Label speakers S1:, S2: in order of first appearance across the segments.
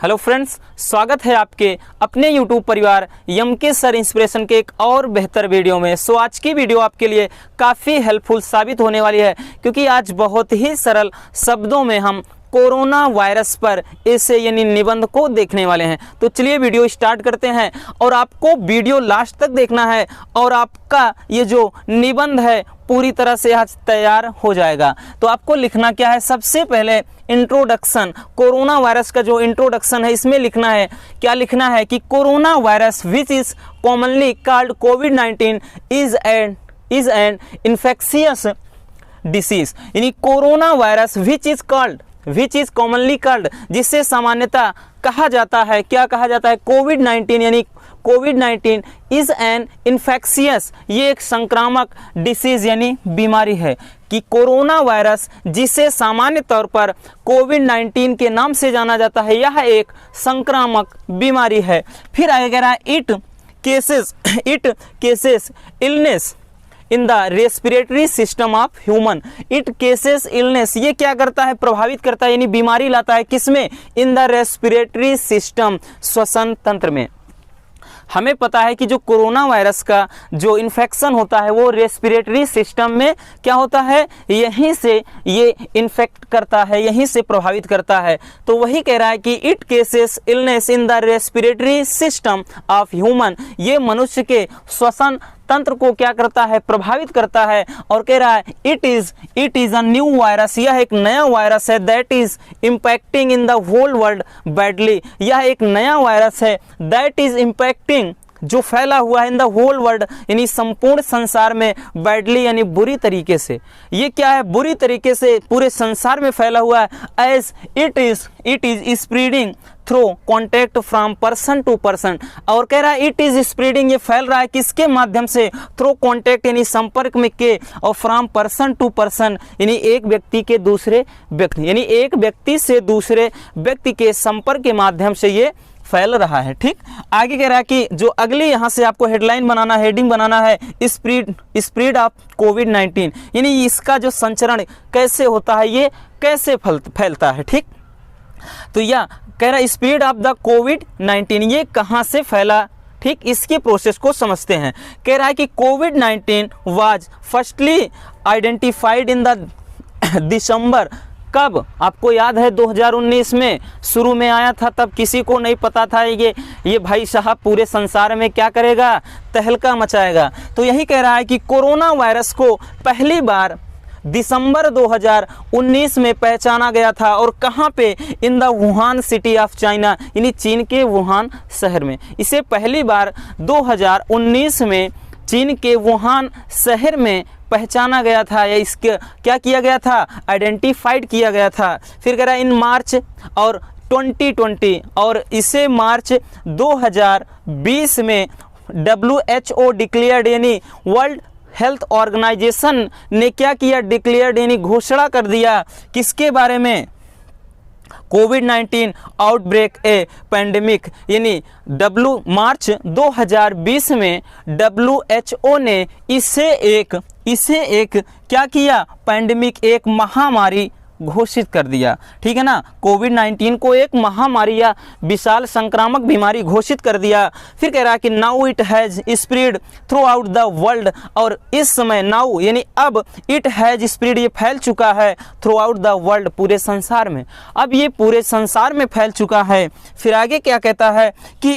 S1: Hello friends, स्वागत है आपके अपने यूट्यूब परिवार एमके सर इंस्पिरेशन के एक और बेहतर वीडियो में। सो आज की वीडियो आपके लिए काफ़ी हेल्पफुल साबित होने वाली है, क्योंकि आज बहुत ही सरल शब्दों में हम कोरोना वायरस पर ऐसे यानी निबंध को देखने वाले हैं। तो चलिए वीडियो स्टार्ट करते हैं और आपको वीडियो लास्ट तक देखना है और आपका ये जो निबंध है पूरी तरह से आज तैयार हो जाएगा। तो आपको लिखना क्या है, सबसे पहले इंट्रोडक्शन, कोरोना वायरस का जो इंट्रोडक्शन है इसमें लिखना है, क्या लिखना है कि corona virus which is commonly called कोविड-19 इज एन इन्फेक्शियस डिसीज। यानी corona virus which is commonly called, जिससे सामान्यतः कहा जाता है, क्या कहा जाता है, कोविड-19 यानी कोविड-19 इज एन इन्फेक्शियस, ये एक संक्रामक डिसीज यानी बीमारी है। कि कोरोना वायरस जिसे सामान्य तौर पर कोविड-19 के नाम से जाना जाता है, यह एक संक्रामक बीमारी है। फिर आगे कह रहा है it cases illness in the respiratory system of human. It cases illness, ये क्या करता है, प्रभावित करता है यानी बीमारी लाता है, किसमें, इन द रेस्पिरेटरी सिस्टम, श्वसन तंत्र में। हमें पता है कि जो कोरोना वायरस का जो इन्फेक्शन होता है वो रेस्पिरेटरी सिस्टम में क्या होता है, यहीं से ये इन्फेक्ट करता है, यहीं से प्रभावित करता है। तो वही कह रहा है कि it cases illness in the respiratory system of human, ये मनुष्य के श्वसन तंत्र को क्या करता है, प्रभावित करता है। और कह रहा है it is a new virus, यह एक नया वायरस है, that is impacting in the whole world badly, यह एक नया वायरस है, दैट इज इम्पैक्टिंग, जो फैला हुआ है, इन द होल वर्ल्ड यानी संपूर्ण संसार में, बैडली यानी बुरी तरीके से। ये क्या है, बुरी तरीके से पूरे संसार में फैला हुआ है। As it is spreading through contact from person to person. और कह रहा है इट इज स्प्रेडिंग, ये फैल रहा है किसके माध्यम से, थ्रू कॉन्टैक्ट यानी संपर्क में के, और फ्रॉम पर्सन टू पर्सन यानी एक व्यक्ति के दूसरे व्यक्ति, यानी एक व्यक्ति से दूसरे व्यक्ति के संपर्क के माध्यम से ये फैल रहा है। ठीक, आगे कह रहा है कि जो अगली यहाँ से आपको हेडलाइन बनाना, हेडिंग बनाना है, स्प्रेड ऑफ कोविड-19, यानी इसका जो संचरण कैसे होता है, ये कैसे फैलता है। ठीक, तो यह कह रहा है स्प्रेड ऑफ द कोविड-19, ये कहाँ से फैला। ठीक, इसके प्रोसेस को समझते हैं। कह रहा है कि कोविड-19 was firstly identified in the December, कब, आपको याद है 2019 में शुरू में आया था, तब किसी को नहीं पता था ये भाई साहब पूरे संसार में क्या करेगा, तहलका मचाएगा। तो यही कह रहा है कि कोरोना वायरस को पहली बार दिसंबर 2019 में पहचाना गया था, और कहाँ पे, in the Wuhan city of China, यानी चीन के वुहान शहर में। इसे पहली बार 2019 में चीन के वुहान शहर में पहचाना गया था, या इसके क्या किया गया था, आइडेंटिफाइड किया गया था। फिर कह रहा है इन मार्च और 2020, और इसे मार्च 2020 में WHO डिक्लेयर्ड, यानी वर्ल्ड हेल्थ ऑर्गेनाइजेशन ने क्या किया, डिक्लेयर्ड यानी घोषणा कर दिया, किसके बारे में, कोविड-19 आउटब्रेक ए पैंडेमिक, यानी मार्च 2020 में WHO ने इसे एक क्या किया, पैंडेमिक, एक महामारी घोषित कर दिया। ठीक है ना, कोविड-19 को एक महामारी या विशाल संक्रामक बीमारी घोषित कर दिया। फिर कह रहा है कि now it has spread through out the world, और इस समय नाउ यानी अब, इट हैज स्प्रेड, ये फैल चुका है, थ्रू आउट द वर्ल्ड, पूरे संसार में, अब ये पूरे संसार में फैल चुका है। फिर आगे क्या कहता है कि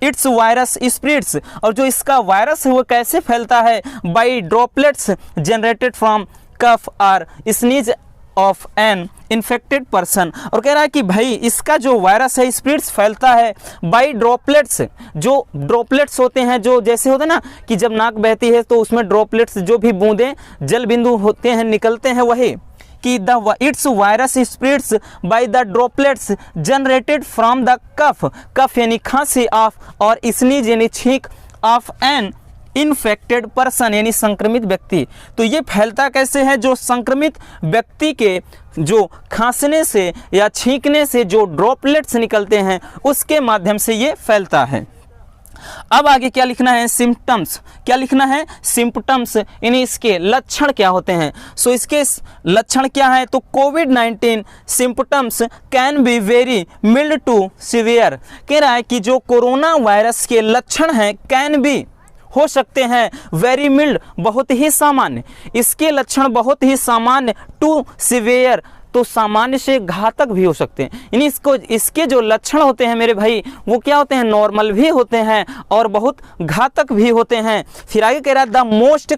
S1: इट्स वायरस स्प्रेड्स, और जो इसका वायरस है वो कैसे फैलता है, बाई ड्रॉपलेट्स जनरेटेड फ्रॉम कफ और sneeze of an infected person. और कह रहा है कि भाई इसका जो वायरस है स्प्रेड्स, फैलता है बाई ड्रॉपलेट्स, जो ड्रॉपलेट्स होते हैं, जो जैसे होते हैं ना कि जब नाक बहती है तो उसमें ड्रॉपलेट्स, जो भी बूंदें जल बिंदु होते हैं निकलते हैं, वही कि it's virus spreads by the droplets generated from the cough यानी खांसी, ऑफ और स्नीज यानी छींक, ऑफ एन इन्फेक्टेड पर्सन यानी संक्रमित व्यक्ति। तो ये फैलता कैसे है, जो संक्रमित व्यक्ति के जो खांसने से या छींकने से जो ड्रॉपलेट्स निकलते हैं उसके माध्यम से ये फैलता है। अब आगे क्या लिखना है, सिम्टम्स। क्या लिखना है, सिम्टम्स, यानी इसके लक्षण क्या होते हैं। सो इसके लक्षण क्या है, तो कोविड-19 symptoms can be very mild to severe. कह रहा है कि जो कोरोना वायरस के लक्षण हैं कैन बी, हो सकते हैं, वेरी मिल्ड, बहुत ही सामान्य, इसके लक्षण बहुत ही सामान्य, टू सीवियर, तो सामान्य से घातक भी हो सकते हैं। यानी इसके जो लक्षण होते हैं मेरे भाई वो क्या होते हैं, नॉर्मल भी होते हैं और बहुत घातक भी होते हैं। फिर आगे कह रहा है the most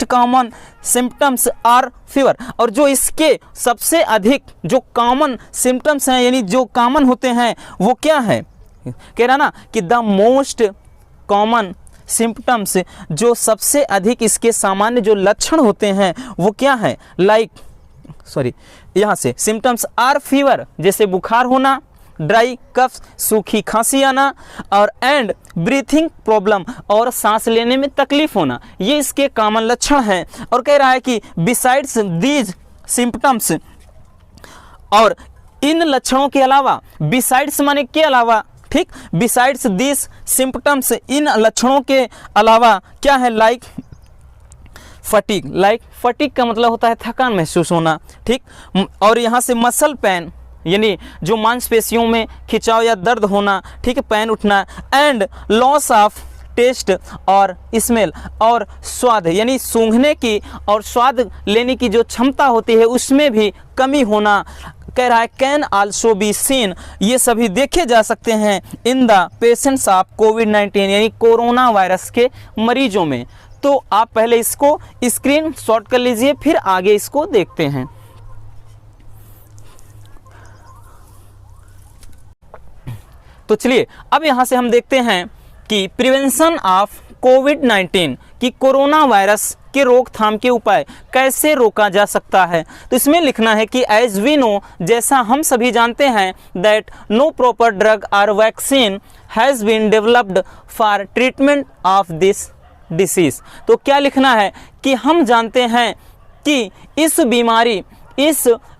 S1: common symptoms are fever, और जो इसके सबसे अधिक जो कॉमन सिम्टम्स हैं यानी जो कॉमन होते हैं वो क्या है, कह रहा ना कि द मोस्ट कॉमन सिम्टम्स, जो सबसे अधिक इसके सामान्य जो लक्षण होते हैं वो क्या है, यहाँ से सिम्टम्स आर फीवर, जैसे बुखार होना, ड्राई कफ, सूखी खांसी आना, और एंड ब्रीथिंग प्रॉब्लम, और सांस लेने में तकलीफ होना, ये इसके कॉमन लक्षण हैं। और कह रहा है कि बिसाइड्स दीज सिम्टम्स, और इन लक्षणों के अलावा, बिसाइड्स माने के अलावा, ठीक, बिसाइड्स दीज सिम्टम्स, इन लक्षणों के अलावा क्या है, लाइक फटीग का मतलब होता है थकान महसूस होना, ठीक, और यहाँ से मसल पेन, यानी जो मांसपेशियों में खिंचाव या दर्द होना, ठीक है, पेन उठना, एंड लॉस ऑफ टेस्ट और स्मेल, और स्वाद यानी सूंघने की और स्वाद लेने की जो क्षमता होती है उसमें भी कमी होना। कह रहा है कैन आल्सो बी सीन, ये सभी देखे जा सकते हैं इन द पेशेंट्स ऑफ कोविड-19, यानी कोरोना वायरस के मरीजों में। तो आप पहले इसको स्क्रीन शॉट कर लीजिए, फिर आगे इसको देखते हैं। तो चलिए अब यहां से हम देखते हैं कि प्रिवेंशन ऑफ कोविड-19 की कोरोना वायरस के रोकथाम के उपाय कैसे रोका जा सकता है। तो इसमें लिखना है कि एज वी नो, जैसा हम सभी जानते हैं, दैट नो प्रॉपर ड्रग और vaccine has been developed for treatment of this disease. तो क्या लिखना है कि हम जानते हैं कि इस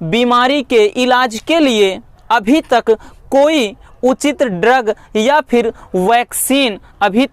S1: बीमारी के इलाज के लिए अभी तक कोई उचित ड्रग या फिर वैक्सीन अभी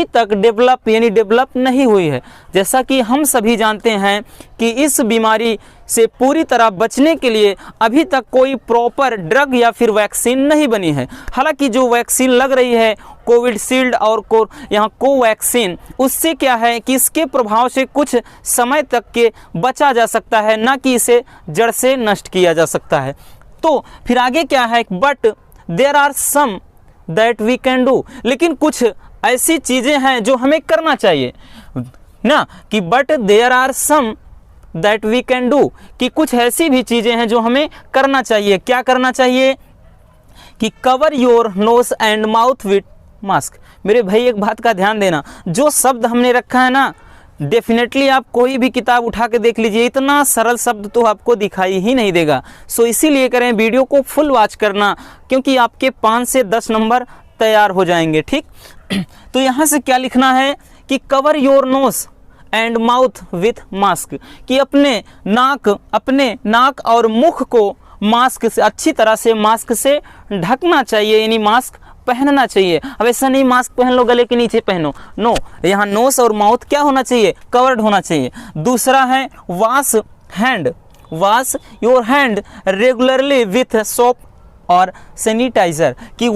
S1: तक डेवलप नहीं हुई है। जैसा कि हम सभी जानते हैं कि इस बीमारी से पूरी तरह बचने के लिए अभी तक कोई प्रॉपर ड्रग या फिर वैक्सीन नहीं बनी है। हालांकि जो वैक्सीन लग रही है कोविशील्ड और यहाँ कोवैक्सीन, उससे क्या है कि इसके प्रभाव से कुछ समय तक के बचा जा सकता है, ना कि इसे जड़ से नष्ट किया जा सकता है। तो फिर आगे क्या है, but there are some that we can do, लेकिन कुछ ऐसी चीज़ें हैं जो हमें करना चाहिए ना, कि but there are some that we can do, कि कुछ ऐसी भी चीज़ें हैं जो हमें करना चाहिए। क्या करना चाहिए कि cover your nose and mouth with mask. मेरे भाई एक बात का ध्यान देना, जो शब्द हमने रखा है ना, डेफिनेटली आप कोई भी किताब उठा के देख लीजिए, इतना सरल शब्द तो आपको दिखाई ही नहीं देगा। सो इसीलिए करें, वीडियो को फुल वॉच करना, क्योंकि आपके 5 से 10 नंबर तैयार हो जाएंगे, ठीक। तो यहाँ से क्या लिखना है कि cover your nose and mouth with mask, कि अपने नाक और मुख को मास्क से, अच्छी तरह से मास्क से ढकना चाहिए, यानी मास्क पहनना चाहिए। अब ऐसा नहीं मास्क पहन लो गले के नीचे पहनो, नो, यहाँ नोज और माउथ क्या होना चाहिए, कवर्ड होना चाहिए। दूसरा है wash your hand regularly with soap और सैनिटाइजर, कि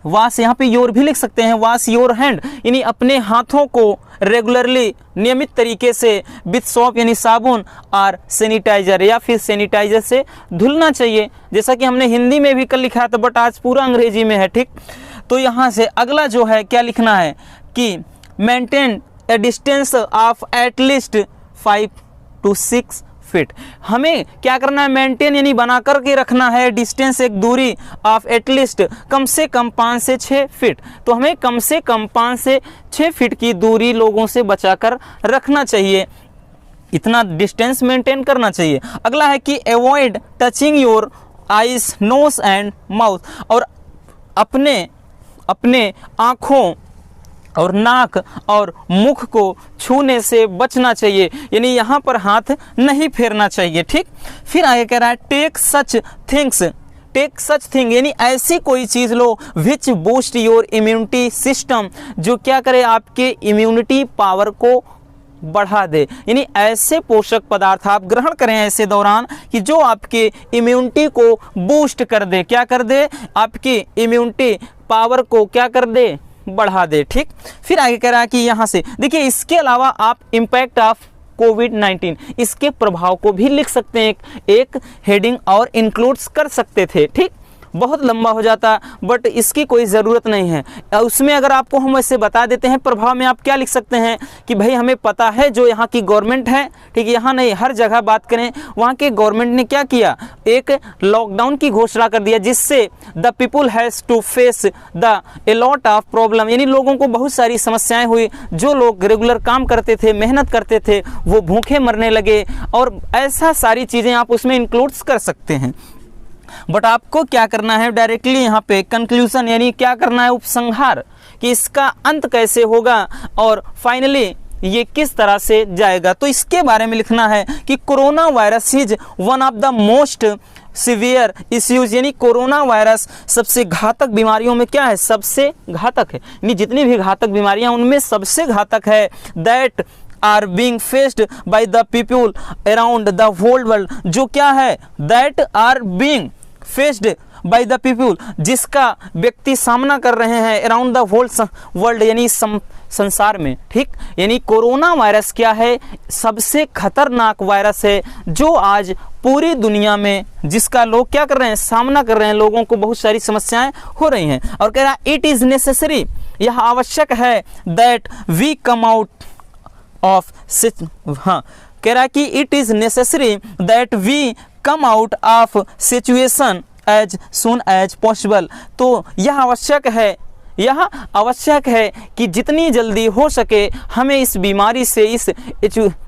S1: वॉश यहाँ पे योर भी लिख सकते हैं, वॉश योर हैंड, यानी अपने हाथों को रेगुलरली नियमित तरीके से विथ सोप यानी साबुन और सैनिटाइजर या फिर सैनिटाइजर से धुलना चाहिए, जैसा कि हमने हिंदी में भी कल लिखा था, बट आज पूरा अंग्रेजी में है, ठीक। तो यहाँ से अगला जो है क्या लिखना है कि maintain A distance of at least 5 to 6 feet. हमें क्या करना है, मेंटेन यानी बना करके रखना है डिस्टेंस, एक दूरी, ऑफ एटलीस्ट कम से कम 5 से 6 फीट। तो हमें कम से कम 5 से 6 फीट की दूरी लोगों से बचाकर रखना चाहिए, इतना डिस्टेंस मेंटेन करना चाहिए। अगला है कि avoid touching your eyes nose and mouth, और अपने आँखों और नाक और मुख को छूने से बचना चाहिए, यानी यहाँ पर हाथ नहीं फेरना चाहिए, ठीक। फिर आगे कह रहा है take such things take such thing, यानी ऐसी कोई चीज लो which boost your immunity system, जो क्या करे आपके इम्यूनिटी पावर को बढ़ा दे। यानी ऐसे पोषक पदार्थ आप ग्रहण करें ऐसे दौरान कि जो आपके इम्यूनिटी को बूस्ट कर दे, क्या कर दे, आपकी इम्यूनिटी पावर को क्या कर दे, बढ़ा दे। ठीक, फिर आगे कह रहा है कि यहाँ से देखिए, इसके अलावा आप इम्पैक्ट ऑफ कोविड-19 इसके प्रभाव को भी लिख सकते हैं, एक हेडिंग और इंक्लूड्स कर सकते थे। ठीक, बहुत लंबा हो जाता, बट इसकी कोई ज़रूरत नहीं है। उसमें अगर आपको हम ऐसे बता देते हैं प्रभाव में, आप क्या लिख सकते हैं कि भाई हमें पता है जो यहाँ की गवर्नमेंट है, ठीक है, यहाँ नहीं हर जगह बात करें, वहाँ के गवर्नमेंट ने क्या किया, एक लॉकडाउन की घोषणा कर दिया, जिससे the people has to face the a lot of problem, यानी लोगों को बहुत सारी समस्याएं हुई। जो लोग रेगुलर काम करते थे, मेहनत करते थे, वो भूखे मरने लगे, और ऐसा सारी चीज़ें आप उसमें इंक्लूड्स कर सकते हैं। बट आपको क्या करना है, डायरेक्टली यहाँ पे कंक्लूजन, यानी क्या करना है, उपसंहार, कि इसका अंत कैसे होगा और फाइनली ये किस तरह से जाएगा। तो इसके बारे में लिखना है कि corona virus is one of the most severe issues, यानी कोरोना वायरस सबसे घातक बीमारियों में क्या है, सबसे घातक है, यानी जितनी भी घातक बीमारियां उनमें सबसे घातक है। That are being faced by the people around the whole world, जो क्या है, that are being faced by the people, जिसका व्यक्ति सामना कर रहे हैं अराउंड द होल वर्ल्ड, यानी संसार में। ठीक, यानी कोरोना वायरस क्या है, सबसे खतरनाक वायरस है जो आज पूरी दुनिया में, जिसका लोग क्या कर रहे हैं, सामना कर रहे हैं, लोगों को बहुत सारी समस्याएं हो रही हैं। और कह रहा है इट इज नेसेसरी, यह आवश्यक है, that we come out of, हाँ, कह रहा है कि it is necessary that we come out of situation as soon as possible. तो यह आवश्यक है कि जितनी जल्दी हो सके हमें इस बीमारी से, इस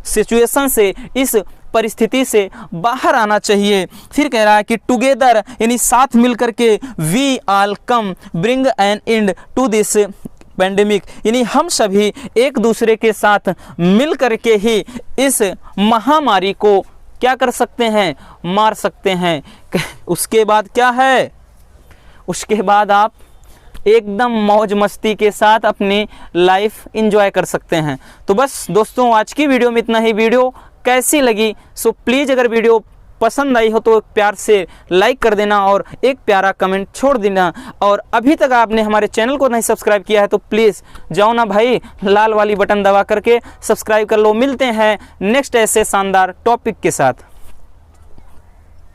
S1: सिचुएशन से, इस परिस्थिति से बाहर आना चाहिए। फिर कह रहा है कि टुगेदर, यानी साथ मिलकर के, we all come bring an end to this pandemic, यानी हम सभी एक दूसरे के साथ मिल करके ही इस महामारी को क्या कर सकते हैं, मार सकते हैं। उसके बाद क्या है, उसके बाद आप एकदम मौज मस्ती के साथ अपनी लाइफ एंजॉय कर सकते हैं। तो बस दोस्तों, आज की वीडियो में इतना ही। वीडियो कैसी लगी, सो प्लीज़ अगर वीडियो पसंद आई हो तो प्यार से लाइक कर देना और एक प्यारा कमेंट छोड़ देना। और अभी तक आपने हमारे चैनल को नहीं सब्सक्राइब किया है तो प्लीज़ जाओ ना भाई, लाल वाली बटन दबा करके सब्सक्राइब कर लो। मिलते हैं नेक्स्ट ऐसे शानदार टॉपिक के साथ।